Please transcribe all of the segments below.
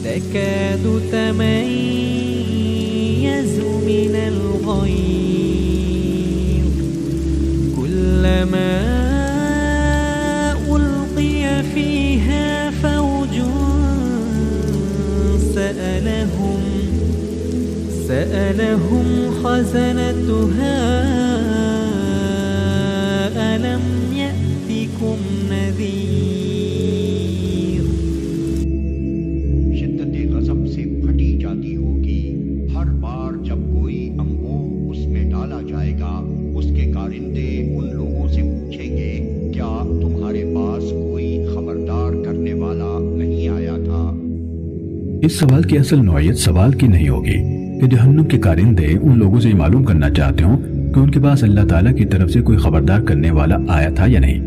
تكاد تميز من الغيظ كلما ألقي فيها فوج سألهم خزنتها ألم يأتكم نذير. شدت غضب سے پھٹی جاتی ہوگی ہر بار جب کوئی انبوہ اس میں ڈالا جائے گا. اس کے کارندے ان لوگوں سے پوچھیں گے کیا تمہارے پاس کوئی خبردار کرنے والا نہیں آیا تھا؟ اس سوال کی اصل نوعیت سوال کی نہیں ہوگی کہ جہنم کے کارندے ان لوگوں سے معلوم کرنا چاہتے ہوں کہ ان کے پاس اللہ تعالیٰ کی طرف سے کوئی خبردار کرنے والا آیا تھا یا نہیں،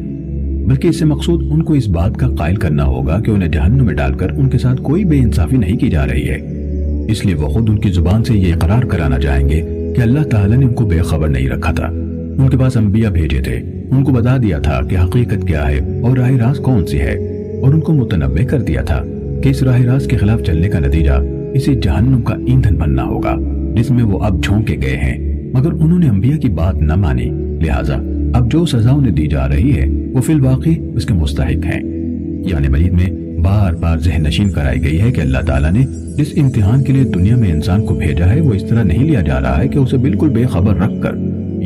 بلکہ اس سے مقصود ان کو اس بات کا قائل کرنا ہوگا کہ انہیں جہنم میں ڈال کر ان کے ساتھ کوئی بے انصافی نہیں کی جا رہی ہے. اس لیے وہ خود ان کی زبان سے یہ اقرار کرانا چاہیں گے کہ اللہ تعالیٰ نے ان کو بے خبر نہیں رکھا تھا. ان کے پاس انبیاء بھیجے تھے، ان کو بتا دیا تھا کہ حقیقت کیا ہے اور راہ راست کون سی ہے، اور ان کو متنبع کر دیا تھا کہ اس راہ راست کے خلاف چلنے کا نتیجہ اسی جہنم کا ایندھن بننا ہوگا جس میں وہ اب جھونکے گئے ہیں. مگر انہوں نے انبیاء کی بات نہ مانی، لہٰذا اب جو سزا انہیں دی جا رہی ہے وہ فی الواقع اس کے مستحق ہیں. یعنی مجید میں بار بار ذہن نشین کرائی گئی ہے کہ اللہ تعالیٰ نے جس امتحان کے لیے دنیا میں انسان کو بھیجا ہے وہ اس طرح نہیں لیا جا رہا ہے کہ اسے بالکل بے خبر رکھ کر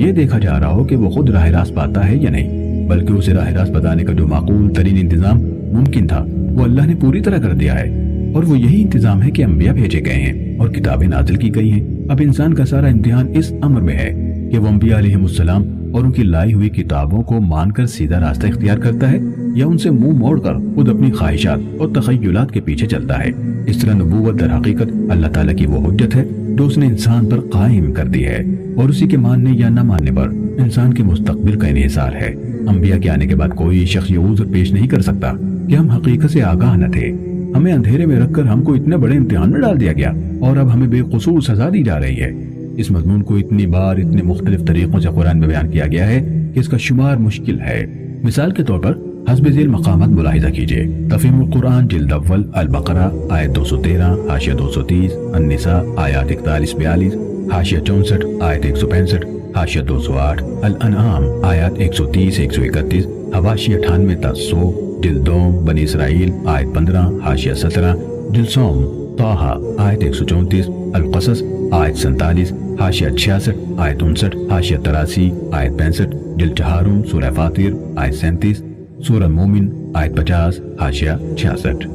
یہ دیکھا جا رہا ہو کہ وہ خود راہ راست پاتا ہے یا نہیں، بلکہ اسے راہ راست بتانے کا جو معقول ترین انتظام ممکن تھا وہ اللہ نے پوری طرح کر دیا ہے. اور وہ یہی انتظام ہے کہ انبیاء بھیجے گئے ہیں اور کتابیں نازل کی گئی ہیں. اب انسان کا سارا امتحان اس امر میں ہے کہ وہ انبیاء علیہ السلام اور ان کی لائی ہوئی کتابوں کو مان کر سیدھا راستہ اختیار کرتا ہے یا ان سے منہ موڑ کر خود اپنی خواہشات اور تخیلات کے پیچھے چلتا ہے. اس طرح نبوت در حقیقت اللہ تعالیٰ کی وہ حجت ہے جو اس نے انسان پر قائم کر دی ہے، اور اسی کے ماننے یا نہ ماننے پر انسان کے مستقبل کا انحصار ہے. انبیاء کے آنے کے بعد کوئی شخص یہ عذر پیش نہیں کر سکتا کہ ہم حقیقت سے آگاہ نہ تھے، ہمیں اندھیرے میں رکھ کر ہم کو اتنے بڑے امتحان میں ڈال دیا گیا اور اب ہمیں بے قصور سزا دی جا رہی ہے. اس مضمون کو اتنی بار اتنے مختلف طریقوں سے قرآن میں بیان کیا گیا ہے کہ اس کا شمار مشکل ہے. مثال کے طور پر حسب ذیل مقامات ملاحظہ کیجئے. تفہیم القرآن جلد اول البقرہ آیت 213 حاشیہ 230، النساء آیات 41-42 حاشیہ 64 آیت 165 حاشیہ 208، الانعام آیات 130-131 حواشی 98-100، جلد دوم بنی اسرائیل آیت 15 حاشیہ 17، جلد سوم طٰہٰ آیت 134، القصص آیت 47 حاشیہ 66 آیت 59 حاشیہ 83 آیت 65، جلد چہارم سورہ فاطر آیت 37، سورہ مومن آیت 50 حاشیہ 66۔